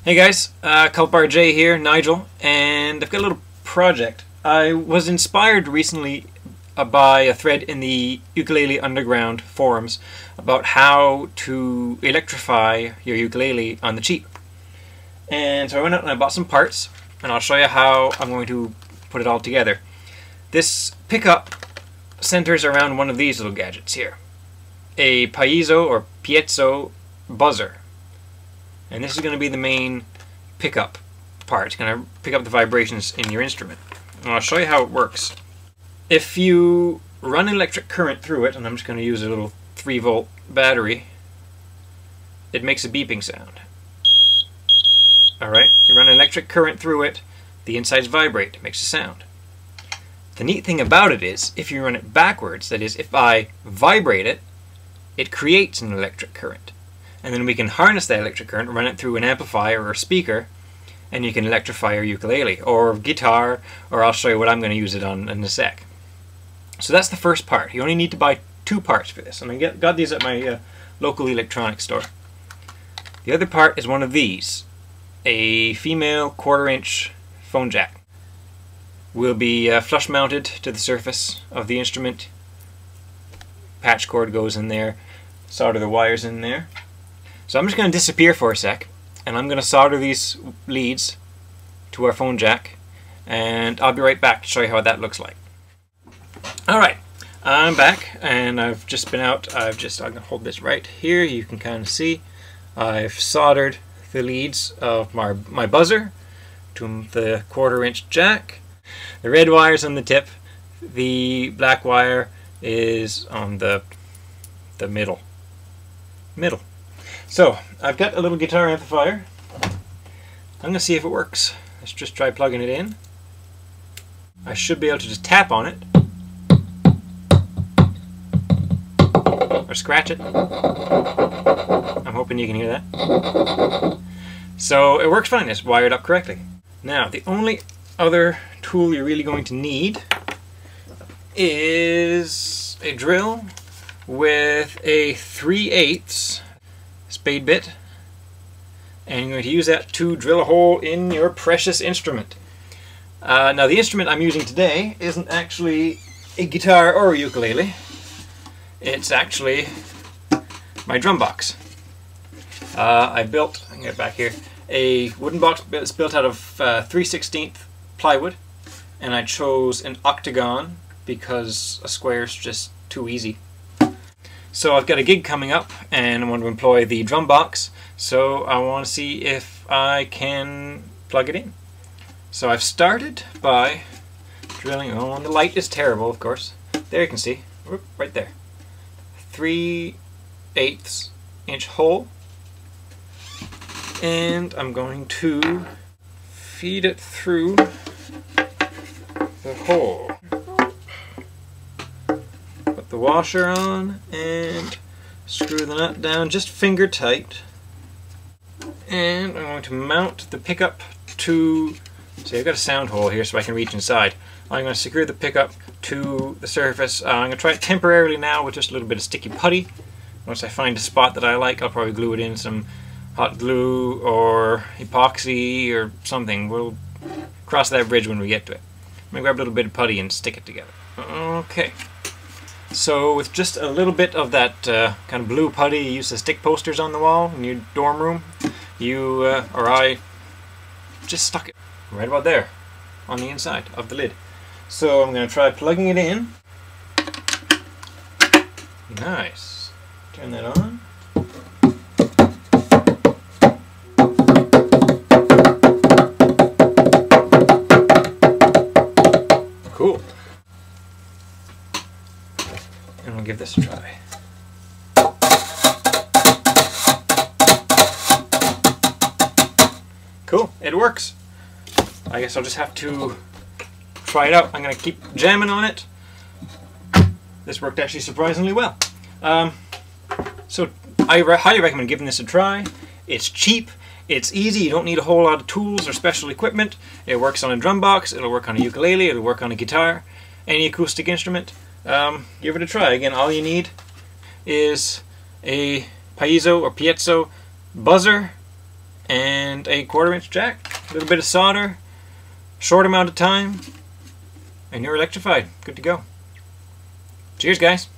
Hey guys, Culpar J here, Nigel, and I've got a little project. I was inspired recently by a thread in the Ukulele Underground forums about how to electrify your ukulele on the cheap. And so I went out and I bought some parts, and I'll show you how I'm going to put it all together. This pickup centers around one of these little gadgets here. A piezo buzzer. And this is going to be the main pickup part. It's going to pick up the vibrations in your instrument. And I'll show you how it works. If you run electric current through it, and I'm just going to use a little 3-volt battery, it makes a beeping sound. Alright, you run electric current through it, the insides vibrate, it makes a sound. The neat thing about it is, if you run it backwards, that is, if I vibrate it, it creates an electric current. And then we can harness that electric current, run it through an amplifier or a speaker, and you can electrify your ukulele or guitar, or I'll show you what I'm going to use it on in a sec. So that's the first part. You only need to buy 2 parts for this, and I got these at my local electronics store. The other part is one of these, a female 1/4" phone jack. Will be flush mounted to the surface of the instrument. Patch cord goes in there, solder the wires in there. So I'm just going to disappear for a sec, and I'm going to solder these leads to our phone jack, and I'll be right back to show you how that looks like. Alright, I'm back, and I've just been out. I'm going to hold this right here. You can kind of see I've soldered the leads of my buzzer to the 1/4" jack. The red wire's on the tip. The black wire is on the middle. So, I've got a little guitar amplifier. I'm going to see if it works. Let's just try plugging it in. I should be able to just tap on it. Or scratch it. I'm hoping you can hear that. So, it works fine. It's wired up correctly. Now, the only other tool you're really going to need is a drill with a 3/8 spade bit, and you're going to use that to drill a hole in your precious instrument. Now the instrument I'm using today isn't actually a guitar or a ukulele. It's actually my drum box. I built, I can get back here, a wooden box that's built out of 3/16 plywood, and I chose an octagon because a square's just too easy. So I've got a gig coming up, and I want to employ the drum box, so I want to see if I can plug it in. So I've started by drilling, oh, and the light is terrible, of course. There you can see, right there. 3/8" hole, and I'm going to feed it through the hole. The washer on and screw the nut down just finger tight, and I'm going to mount the pickup to, see, I've got a sound hole here so I can reach inside. I'm going to secure the pickup to the surface. I'm going to try it temporarily now with just a little bit of sticky putty. Once I find a spot that I like, I'll probably glue it in some hot glue or epoxy or something. We'll cross that bridge when we get to it. I'm going to grab a little bit of putty and stick it together. Okay. So with just a little bit of that kind of blue putty you use to stick posters on the wall in your dorm room, I just stuck it right about there on the inside of the lid. So I'm going to try plugging it in. Nice. Turn that on. Cool. And we'll give this a try. Cool, it works. I guess I'll just have to try it out. I'm going to keep jamming on it. This worked actually surprisingly well. So I highly recommend giving this a try. It's cheap, it's easy, you don't need a whole lot of tools or special equipment. It works on a drum box, it'll work on a ukulele, it'll work on a guitar, any acoustic instrument. Give it a try. Again, all you need is a piezo buzzer, and a 1/4" jack. A little bit of solder, short amount of time, and you're electrified. Good to go. Cheers, guys.